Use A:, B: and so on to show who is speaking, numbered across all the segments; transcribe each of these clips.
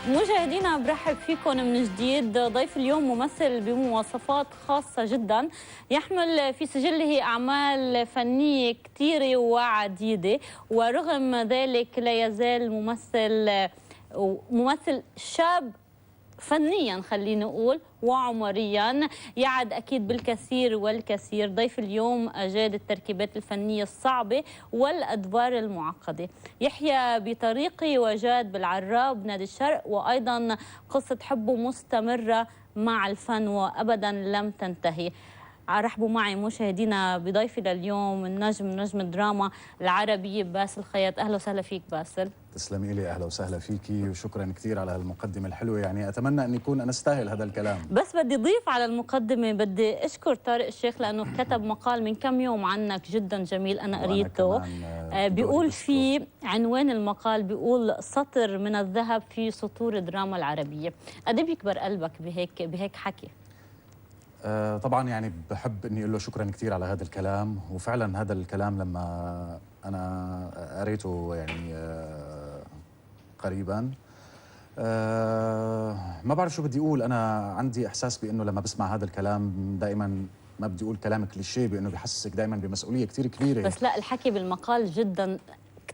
A: مشاهدينا برحب فيكم من جديد. ضيف اليوم ممثل بمواصفات خاصة جدا، يحمل في سجله أعمال فنية كثيرة وعديدة، ورغم ذلك لا يزال ممثل شاب فنيا، خلينا نقول، وعمريا، يعد أكيد بالكثير والكثير. ضيف اليوم أجاد التركيبات الفنية الصعبة والأدوار المعقدة. يحيى بطريقي وجاد بالعراب نادي الشرق، وأيضا قصة حبه مستمرة مع الفن وأبدا لم تنتهي. رحبوا معي مشاهدينا بضيفي لليوم نجم الدراما العربية باسل خياط. أهلا وسهلا فيك باسل.
B: تسلمي لي، اهلا وسهلا فيكي وشكرا كثير على هالمقدمه الحلوه. يعني اتمنى ان يكون انا استاهل هذا الكلام.
A: بس بدي ضيف على المقدمه، بدي اشكر طارق الشيخ لانه كتب مقال من كم يوم عنك جدا جميل، انا قريته. بيقول في عنوان المقال، بيقول سطر من الذهب في سطور الدراما العربيه. قد ايه بيكبر قلبك بهيك حكي؟
B: طبعا يعني بحب اني اقول له شكرا كثير على هذا الكلام. وفعلا هذا الكلام لما انا قريته يعني قريبا، ما بعرف شو بدي اقول. انا عندي احساس بانه لما بسمع هذا الكلام دائما ما بدي اقول كلام كليشيه، بانه بحسسك دائما بمسؤوليه كثير كبيره.
A: بس لا، الحكي بالمقال جدا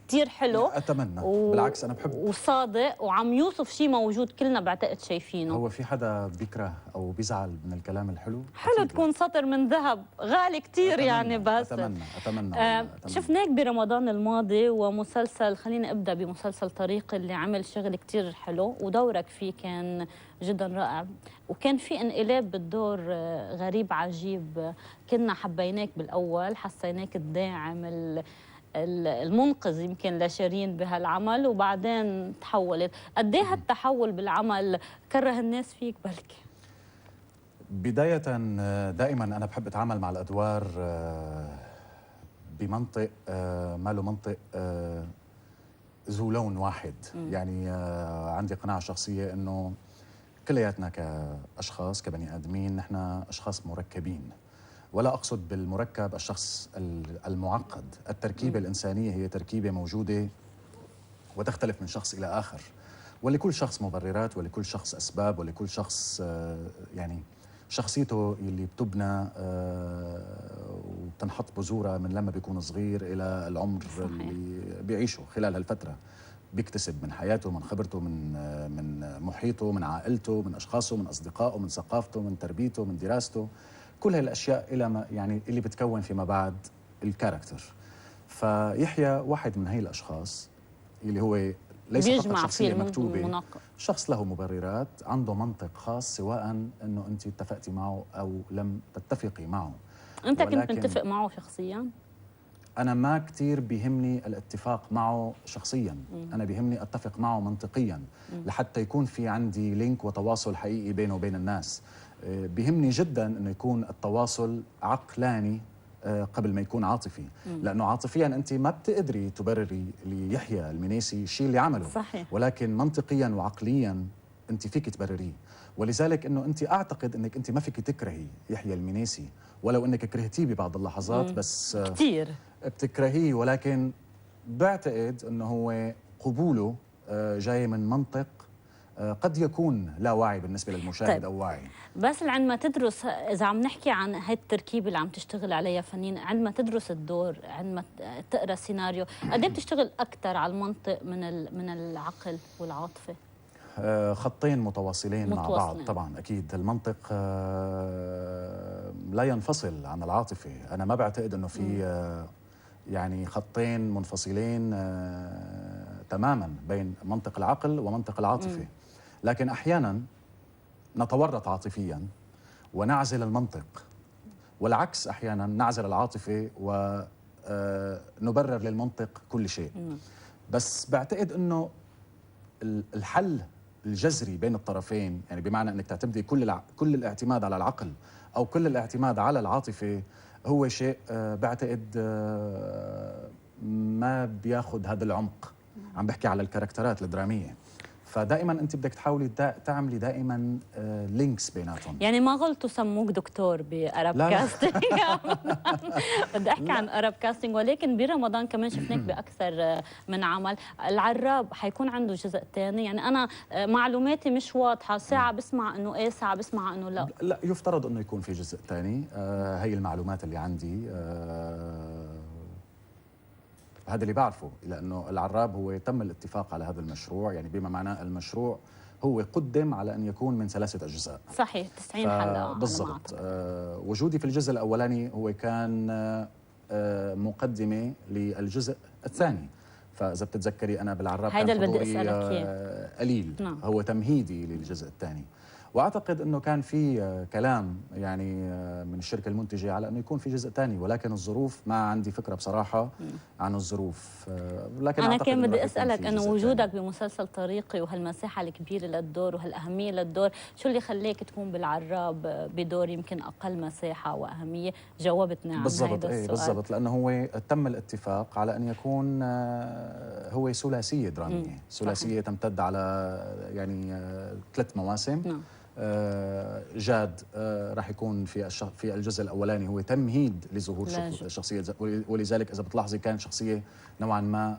A: كثير حلو.
B: اتمنى بالعكس، انا بحب
A: وصادق وعم يوصف شيء موجود كلنا بعتقد شايفينه.
B: هو في حدا بيكره او بيزعل من الكلام الحلو؟
A: حلو تكون سطر من ذهب، غالي كثير يعني. بس
B: أتمنى.
A: شفناك برمضان الماضي ومسلسل، خلينا ابدا بمسلسل طريق اللي عمل شغل كثير حلو، ودورك فيه كان جدا رائع، وكان في انقلاب بالدور غريب عجيب. كنا حبيناك بالاول، حسيناك الداعم المنقذ يمكن لشيرين بهالعمل، وبعدين تحولت. قد ايه هالتحول بالعمل كره الناس فيك بلكي؟
B: بداية دائما أنا بحب أتعامل مع الأدوار بمنطق ما له منطق ذو لون واحد. يعني عندي قناعة شخصية أنه كلياتنا كأشخاص كبني آدمين نحن أشخاص مركبين، ولا أقصد بالمركب الشخص المعقد. التركيبة الإنسانية هي تركيبة موجودة وتختلف من شخص إلى آخر، ولكل شخص مبررات، ولكل شخص أسباب، ولكل شخص يعني شخصيته اللي بتبنى وبتنحط بذورها من لما بيكون صغير إلى العمر صحيح. اللي بيعيشه خلال هالفترة. بيكتسب من حياته، من خبرته، من محيطه، من عائلته، من أشخاصه، من أصدقائه، من ثقافته، من تربيته، من دراسته. كل هالأشياء إلى ما يعني اللي بتكون فيما بعد الكاركتر. فيحيى واحد من هي الأشخاص اللي هو ليس فقط شخصية مكتوبة، شخص له مبررات، عنده منطق خاص، سواء أنه أنت اتفقتي معه أو لم تتفقي معه.
A: أنت كنت متفق معه شخصياً؟
B: أنا ما كتير بيهمني الاتفاق معه شخصياً. أنا بيهمني أتفق معه منطقياً لحتى يكون في عندي لينك وتواصل حقيقي بينه وبين الناس. بيهمني جداً أنه يكون التواصل عقلاني قبل ما يكون عاطفي، لأنه عاطفياً أنت ما بتقدري تبرري ليحيى المنيسي الشيء اللي عمله
A: صحيح.
B: ولكن منطقياً وعقلياً أنت فيك تبرريه. ولذلك أنه أنت أعتقد أنك أنت ما فيك تكرهي يحيى المنيسي، ولو أنك كرهتيه ببعض اللحظات، بس
A: كتير
B: بتكرهيه. ولكن بعتقد أنه هو قبوله جاي من منطق قد يكون لا واعي بالنسبة للمشاهد. طيب. أو واعي.
A: بس عندما تدرس، إذا عم نحكي عن هاي التركيبة اللي عم تشتغل عليها فنيا، عندما تدرس الدور، عندما تقرأ السيناريو، قد ايه بتشتغل أكثر على المنطق من العقل والعاطفة؟
B: خطين متواصلين مع بعض طبعا. أكيد المنطق لا ينفصل عن العاطفة. أنا ما بعتقد أنه في يعني خطين منفصلين تماما بين منطق العقل ومنطق العاطفة. لكن أحيانا نتورط عاطفيا ونعزل المنطق، والعكس أحيانا نعزل العاطفة ونبرر للمنطق كل شيء. بس بعتقد أنه الحل الجذري بين الطرفين، يعني بمعنى أنك تعتمدي كل الاعتماد على العقل أو كل الاعتماد على العاطفة، هو شيء بعتقد ما بياخذ هذا العمق. عم بحكي على الكاركترات الدرامية. فدائما انت بدك تحاولي تعملي دائما لينكس بيناتهم.
A: يعني ما غلطوا سموك دكتور بأرب
B: لا لا
A: كاستنج. بدي احكي عن أرب كاستنج، ولكن برمضان كمان شفناك باكثر من عمل. العراب حيكون عنده جزء ثاني؟ يعني انا معلوماتي مش واضحه، ساعه بسمع انه ايه، ساعه بسمع انه لا.
B: لا، يفترض انه يكون في جزء ثاني. هي المعلومات اللي عندي، هذا اللي بعرفه، لانه العراب هو تم الاتفاق على هذا المشروع، يعني بما معناه المشروع هو قدم على ان يكون من 3 اجزاء.
A: صحيح، 90 حلقه
B: بالضبط. وجودي في الجزء الاولاني هو كان مقدمه للجزء الثاني. فاذا بتتذكري انا بالعراب
A: هيدا
B: كان
A: اللي بدي
B: حضوري
A: اسالك
B: قليل.
A: نعم.
B: هو تمهيدي للجزء الثاني، واعتقد انه كان في كلام يعني من الشركه المنتجه على انه يكون في جزء ثاني، ولكن الظروف ما عندي فكره بصراحه عن الظروف. لكن
A: انا
B: أعتقد
A: كان بدي
B: راح يكون
A: اسالك
B: في
A: انه
B: جزء
A: وجودك
B: تاني.
A: بمسلسل طريقي وهالمساحه الكبيره للدور وهالاهميه للدور، شو اللي خليك تكون بالعراب بدور يمكن اقل مساحه واهميه؟ جاوبتني عن
B: بالضبط.
A: هذا السؤال.
B: بالضبط، لانه هو تم الاتفاق على ان يكون هو ثلاثيه دراميه، ثلاثيه تمتد على يعني 3 مواسم.
A: نعم.
B: جاد راح يكون في الجزء الاولاني هو تمهيد لظهور شخصيه، ولذلك اذا بتلاحظي كانت شخصيه نوعا ما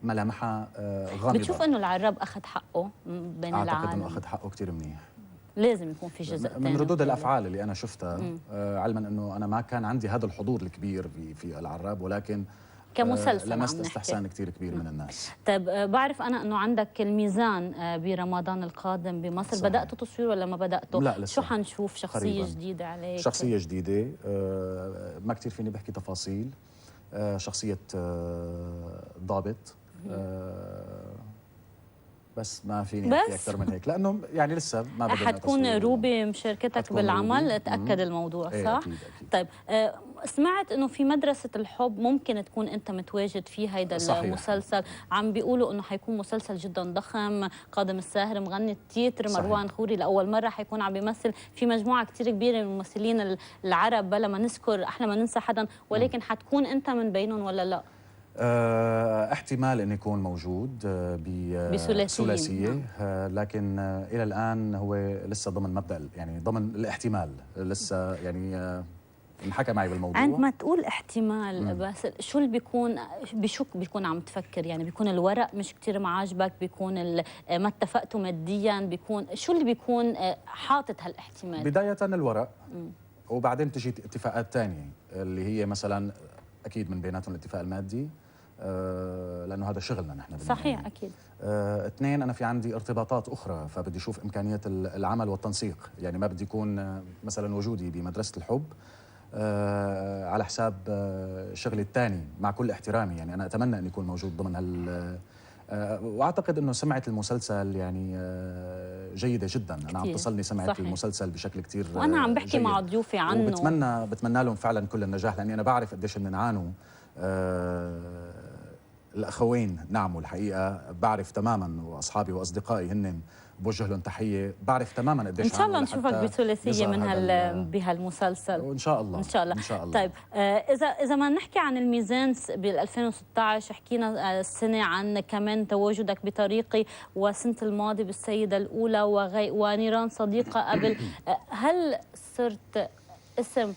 B: ملامحها غامضه.
A: بتشوف انه العراب اخذ حقه بين العالم؟
B: اعتقد انه اخذ حقه كثير منيح.
A: لازم يكون في جزء ثاني
B: من ردود الافعال اللي انا شفتها، علما انه انا ما كان عندي هذا الحضور الكبير في العراب، ولكن
A: كمسلسل
B: لمست استحسان كثير كبير من الناس.
A: طيب، بعرف انا انه عندك الميزان برمضان القادم بمصر.
B: صحيح.
A: بدأتوا تصوير ولا ما بدأتوا؟
B: لا لسه.
A: شو حنشوف؟ شخصية
B: قريباً.
A: جديدة عليك؟
B: شخصية جديدة، ما كثير فيني بحكي تفاصيل. شخصية ضابط، بس ما فيني احكي اكثر من هيك، لانه يعني لسه ما بدنا.
A: حتكون روبي مشاركتك بالعمل،
B: روبي.
A: تأكد الموضوع صح؟
B: أكيد.
A: طيب، سمعت انه في مدرسة الحب ممكن تكون انت متواجد في هيدا المسلسل. عم بيقولوا انه حيكون مسلسل جدا ضخم. قادم الساهر مغني التيتر، مروان خوري لاول مرة حيكون عم بيمثل في مجموعة كثير كبيرة من الممثلين العرب، بلا ما نذكر احلى ما ننسى حدا، ولكن حتكون انت من بينهم ولا لا؟
B: احتمال أن يكون موجود بثلاثية، لكن إلى الآن هو لسه ضمن مبدأ، يعني ضمن الاحتمال، لسه يعني انحكى معي بالموضوع.
A: عندما تقول احتمال بس شو اللي بيكون بشك بيكون عم تفكر؟ يعني بيكون الورق مش كتير معاجبك، بيكون ما اتفقتوا ماديا، بيكون شو اللي بيكون حاطط هالاحتمال؟
B: بداية الورق، وبعدين تجي اتفاقات ثانية اللي هي مثلا أكيد من بيناتهم الاتفاق المادي، لأنه هذا شغلنا نحن.
A: صحيح أكيد.
B: 2 أنا في عندي ارتباطات أخرى، فبدي أشوف إمكانيات العمل والتنسيق. يعني ما بدي يكون مثلا وجودي بمدرسة الحب على حساب شغلي الثاني، مع كل احترامي. يعني أنا أتمنى أن يكون موجود ضمن وأعتقد أنه سمعة المسلسل يعني جيدة جدا. أنا عم تصلني سمعة المسلسل بشكل كتير
A: وأنا عم بحكي مع ضيوفي عنه،
B: وبتمنى لهم فعلا كل النجاح، لأني أنا بعرف قديش بنعانوا الأخوين. نعم، والحقيقة بعرف تماما، وأصحابي وأصدقائي هن بوجه لهم تحية، بعرف تماما قديش.
A: إن شاء الله نشوفك بثلاثية من بهالمسلسل
B: إن شاء الله.
A: إن شاء الله.
B: إن شاء الله.
A: طيب، إذا ما نحكي عن الميزان بال 2016، حكينا السنة عن كمان تواجدك بطريقي، وسنة الماضي بالسيدة الأولى ونيران صديقة قبل. هل صرت اسم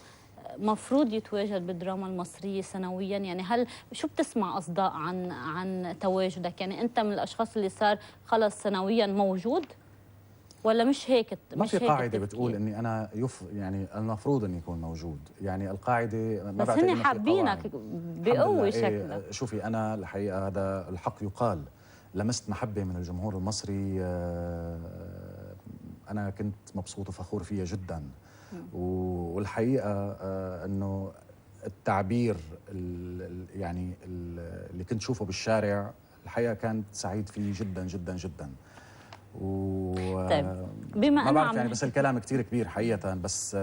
A: مفروض يتواجد بالدراما المصرية سنويا؟ يعني شو بتسمع أصداء عن تواجدك؟ يعني أنت من الأشخاص اللي صار خلص سنويا موجود، ولا مش هيك؟
B: ما في قاعدة بتقول إني أنا يعني المفروض إني يكون موجود. يعني القاعدة ما
A: بس هن حابينك بقوة شكلك.
B: شوفي، أنا الحقيقة هذا الحق يقال، لمست محبة من الجمهور المصري. أنا كنت مبسوط وفخور فيها جدا. والحقيقة أنه التعبير يعني اللي كنت شوفه بالشارع، الحقيقة كانت سعيد فيه جدا جدا جدا.
A: طيب، بما
B: ما بعرف يعني، بس الكلام كتير كبير حقيقة، بس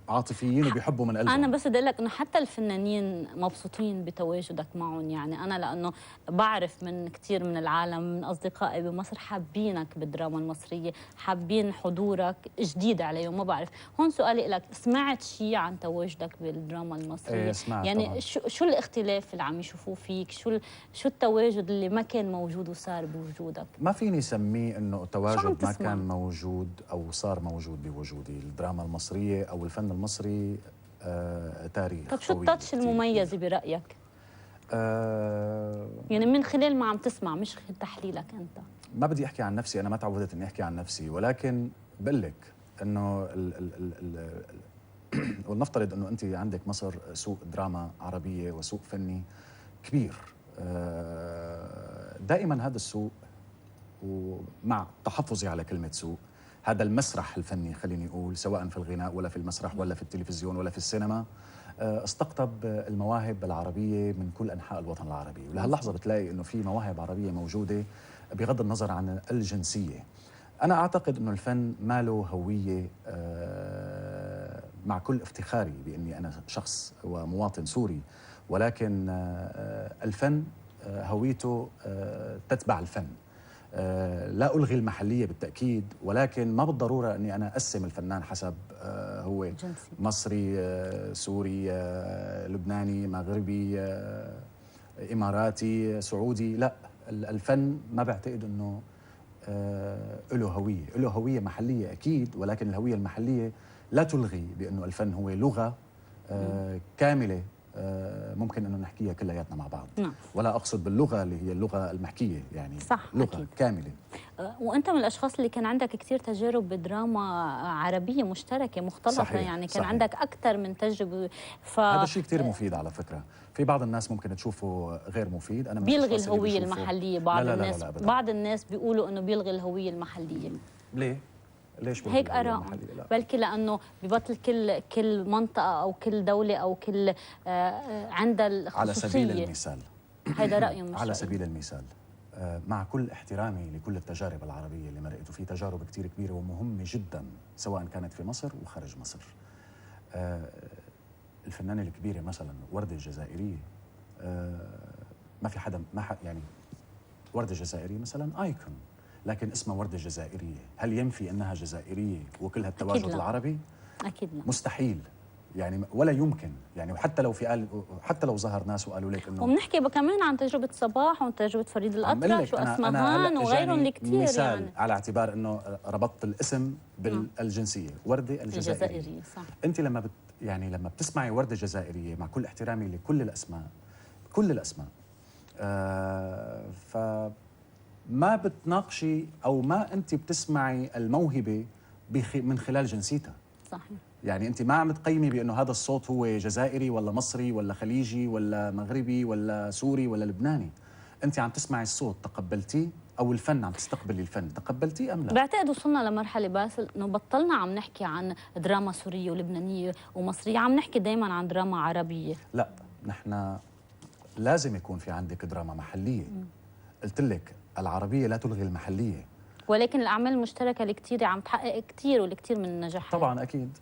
B: عاطفيين وبيحبوا من قلبهم.
A: أنا بس بدي أقول لك إنه حتى الفنانين مبسوطين بتواجدك معهم، يعني أنا لأنه بعرف من كثير من العالم من أصدقائي بمصر حابينك بالدراما المصرية، حابين حضورك جديد عليهم. ما بعرف، هون سؤالي لك، سمعت شيء عن تواجدك بالدراما المصرية؟
B: إيه سمعت
A: يعني
B: طبعا.
A: شو الاختلاف اللي عم يشوفوه فيك؟ شو التواجد اللي ما كان موجود وصار بوجودك؟
B: ما فيني سميه انه
A: شو عم
B: التواجد ما
A: تسمع؟
B: كان موجود او صار موجود بوجودي. الدراما المصريه او الفن المصري تاريخ
A: طب شو
B: طويل
A: التاتش
B: كتير
A: المميزة
B: كبير.
A: برأيك؟
B: آه
A: يعني من خلال ما عم تسمع، مش تحليلك أنت.
B: ما بدي احكي عن نفسي، انا ما تعودت اني احكي عن نفسي، ولكن بقول لك انه ولنفترض انه انت عندك مصر سوق دراما عربيه وسوق فني كبير. دائما هذا السوق، ومع تحفظي على كلمه سوق، هذا المسرح الفني خليني اقول، سواء في الغناء ولا في المسرح ولا في التلفزيون ولا في السينما، استقطب المواهب العربيه من كل انحاء الوطن العربي. ولهاللحظه بتلاقي انه في مواهب عربيه موجوده بغض النظر عن الجنسيه. أنا أعتقد أنه الفن ما له هوية، مع كل افتخاري بأني أنا شخص ومواطن سوري، ولكن الفن هويته تتبع الفن. لا ألغي المحلية بالتأكيد، ولكن ما بالضرورة أني أنا أقسم الفنان حسب هو
A: جنسي.
B: مصري، سوري، لبناني، مغربي، إماراتي، سعودي. لا، الفن ما بعتقد أنه له هوية. له هوية محلية أكيد، ولكن الهوية المحلية لا تلغي بأنه الفن هو لغة كاملة، ممكن أنه نحكيها كلياتنا مع بعض.
A: نعم.
B: ولا أقصد باللغة اللي هي اللغة المحكية، يعني
A: صح،
B: لغة
A: أكيد.
B: كاملة.
A: وانت من الاشخاص اللي كان عندك كثير تجارب بدراما عربيه مشتركه مختلطه،
B: صحيح،
A: يعني كان
B: صحيح.
A: عندك اكثر من تجربه.
B: هذا الشيء كثير مفيد على فكرة. في بعض الناس ممكن تشوفه غير مفيد، أنا من
A: بيلغي
B: الأشخاص اللي
A: الهويه
B: بيشوفوا.
A: المحليه.
B: لا
A: بعض
B: لا لا
A: الناس
B: لا أبداً.
A: بعض الناس بيقولوا انه بيلغي الهويه المحليه.
B: ليه؟ ليش بيلغي
A: هيك
B: الهوية
A: آراء،
B: المحلية؟ لا.
A: بلكي لانه ببطل كل منطقه او كل دوله او كل عندها الخصوصيه.
B: على سبيل المثال،
A: هيدا رايهم مش
B: على
A: رأيي.
B: سبيل المثال، مع كل احترامي لكل التجارب العربية اللي مرقت، وفي تجارب كتير كبيرة ومهمة جدا سواء كانت في مصر وخارج مصر. الفنانة الكبيرة مثلا وردة الجزائرية، ما في حدا يعني وردة الجزائرية مثلا ايكون، لكن اسمها وردة الجزائرية، هل ينفي انها جزائرية وكلها التواجد
A: لا.
B: العربي؟
A: اكيد لا.
B: مستحيل، يعني ولا يمكن. يعني وحتى لو حتى لو ظهر ناس وقالوا لك انه،
A: وبنحكي كمان عن تجربة صباح وتجربة فريد
B: عم
A: الأطرش
B: لك أنا
A: وأسمهان وغيرهم اللي كثير
B: مثال
A: يعني.
B: على اعتبار انه ربطت الاسم بالجنسيه، وردة الجزائرية.
A: صح.
B: انت لما يعني لما بتسمعي وردة جزائرية، مع كل احترامي لكل الاسماء، كل الاسماء، فما بتناقشي او ما انت بتسمعي الموهبة من خلال جنسيتها.
A: صحيح.
B: يعني انت ما عم تقيمي بانه هذا الصوت هو جزائري ولا مصري ولا خليجي ولا مغربي ولا سوري ولا لبناني. انت عم تسمعي الصوت، تقبلتيه، او الفن عم تستقبلي الفن، تقبلتيه ام لا؟
A: بعتقد وصلنا لمرحلة باسل انه بطلنا عم نحكي عن دراما سورية ولبنانية ومصرية، عم نحكي دائما عن دراما عربية.
B: لا، نحن لازم يكون في عندك دراما محلية. قلت لك العربية لا تلغي المحلية.
A: ولكن الأعمال المشتركة اللي كثير عم تحقق كثير والكثير من النجاحات.
B: طبعا أكيد،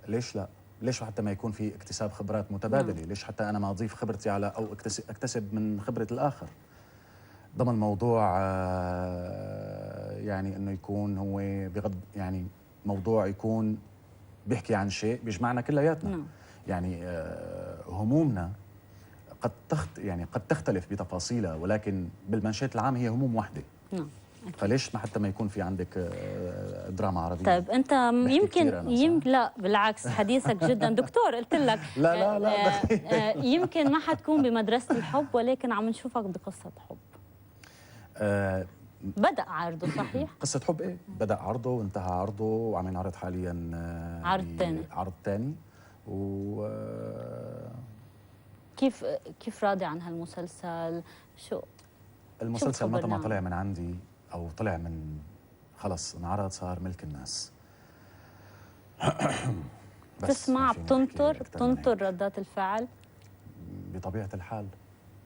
B: ليش لا؟ ليش حتى ما يكون في اكتساب خبرات متبادلة؟ ليش حتى أنا ما أضيف خبرتي على أو أكتسب من خبرة الآخر ضمن موضوع، يعني انه يكون هو بغض، يعني موضوع يكون بيحكي عن شيء بيجمعنا كلياتنا. يعني همومنا قد تختلف بتفاصيلها، ولكن بالمنشات العام هي هموم واحده. فليش ما حتى ما يكون في عندك دراما عربيه؟
A: طيب انت يمكن لا بالعكس، حديثك جدا دكتور. قلت لك
B: لا لا لا
A: يمكن ما حتكون بمدرسه الحب، ولكن عم نشوفك بقصه حب. بدأ عرضه صحيح؟
B: قصة حب ايه؟ بدأ عرضه وانتهى عرضه وعم ينعرض حاليا عرض ثاني. و
A: كيف راضي عن هالمسلسل؟ شو
B: المسلسل متى ما طلع من عندي او طلع من خلص انعرض صار ملك الناس.
A: تسمع، بتنطر ردات الفعل؟
B: بطبيعة الحال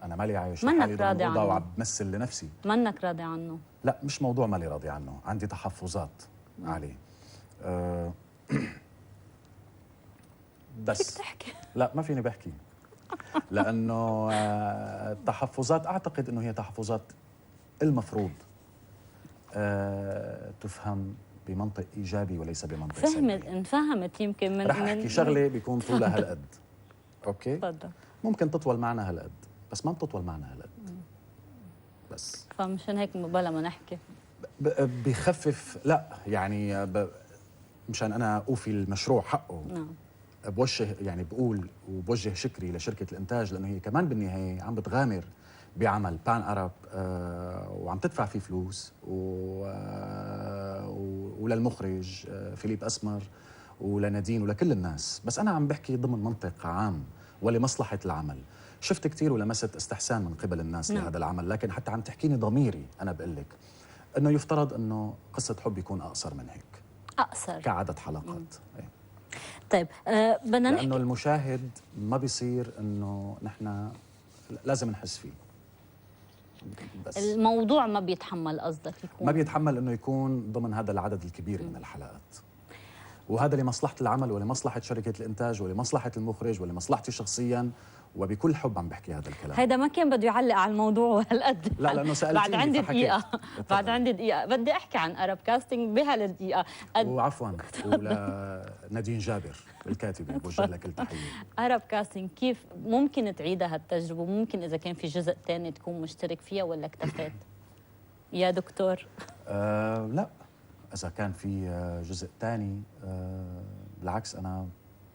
B: أنا مالي عايش
A: لحالي راضي عنه
B: وعم بمثل لنفسي.
A: منك راضي عنه؟
B: لا، مش موضوع مالي راضي عنه، عندي تحفظات عليه. بس
A: تحكي.
B: لا ما فيني بحكي لانه التحفظات اعتقد انه هي تحفظات المفروض تفهم بمنطق ايجابي وليس بمنطق سلبي.
A: انفهمت يمكن من
B: رح احكي شغله بيكون طولها هالقد. اوكي
A: تفضل.
B: ممكن تطول معنا هالقد بس ما بتطول معنا هالقد. بس
A: فمشان هيك بلا ما نحكي
B: بخفف. لا يعني مشان انا اوفي المشروع حقه.
A: نعم.
B: بوجه يعني بقول وبوجه شكري لشركه الانتاج لانه هي كمان بالنهايه عم بتغامر بعمل بان ارب وعم تدفع فيه فلوس وللمخرج فيليب اسمر ولنادين ولكل الناس. بس انا عم بحكي ضمن منطق عام ولمصلحه العمل. شفت كثير ولمست استحسان من قبل الناس لهذا العمل، لكن حتى عم تحكيني ضميري انا بقول لك انه يفترض انه قصه حب يكون اقصر من هيك.
A: اقصر
B: كعدد حلقات.
A: طيب بدنا نحكي
B: لانه المشاهد ما بيصير انه نحن لازم نحس فيه. بس
A: الموضوع ما بيتحمل قصدك يكون
B: ما بيتحمل انه يكون ضمن هذا العدد الكبير من الحلقات. وهذا لمصلحه العمل ولمصلحه شركه الانتاج ولمصلحه المخرج ولمصلحتي شخصيا وبكل حب عم بحكي هذا الكلام.
A: هيدا ما كان بده يعلق على الموضوع وهالقد.
B: لا لانه سالتيني
A: بعد عندي دقيقة بعد
B: اتفضل.
A: عندي دقيقة بدي احكي عن ارب كاستنج بهالدقيقة.
B: وعفوا ولنادين جابر الكاتبه بوجه لك التحيه.
A: ارب كاستنج كيف ممكن تعيدها هالتجربة؟ ممكن اذا كان في جزء ثاني تكون مشترك فيها ولا اكتفيت يا دكتور؟
B: لا اذا كان في جزء ثاني بالعكس انا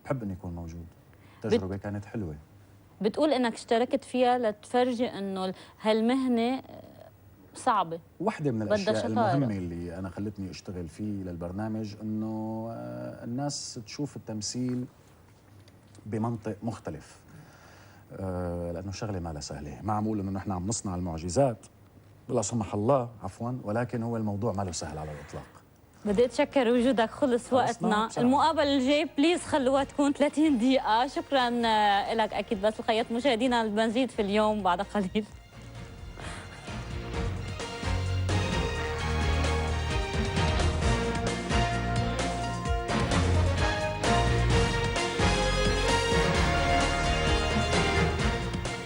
B: بحب اني اكون موجود. التجربه كانت حلوه.
A: بتقول انك اشتركت فيها لتفرجي انه هالمهنة صعبة.
B: واحدة من
A: بدها
B: الأشياء
A: شطارة.
B: المهمة اللي أنا خلتني أشتغل فيه للبرنامج إنه الناس تشوف التمثيل بمنطق مختلف. لأنه شغلة ما لها سهلة. ما عم أقول إنه نحن عم نصنع المعجزات لا سمح الله عفوا، ولكن هو الموضوع ما له سهل على الإطلاق.
A: بدي اتشكر وجودك، خلص وقتنا.
B: بسرعة.
A: المقابله الجاي بليز خلوها تكون 30 دقيقه. شكرا لك. اكيد بس الخياط مشاهدينا المزيد في اليوم بعد قليل.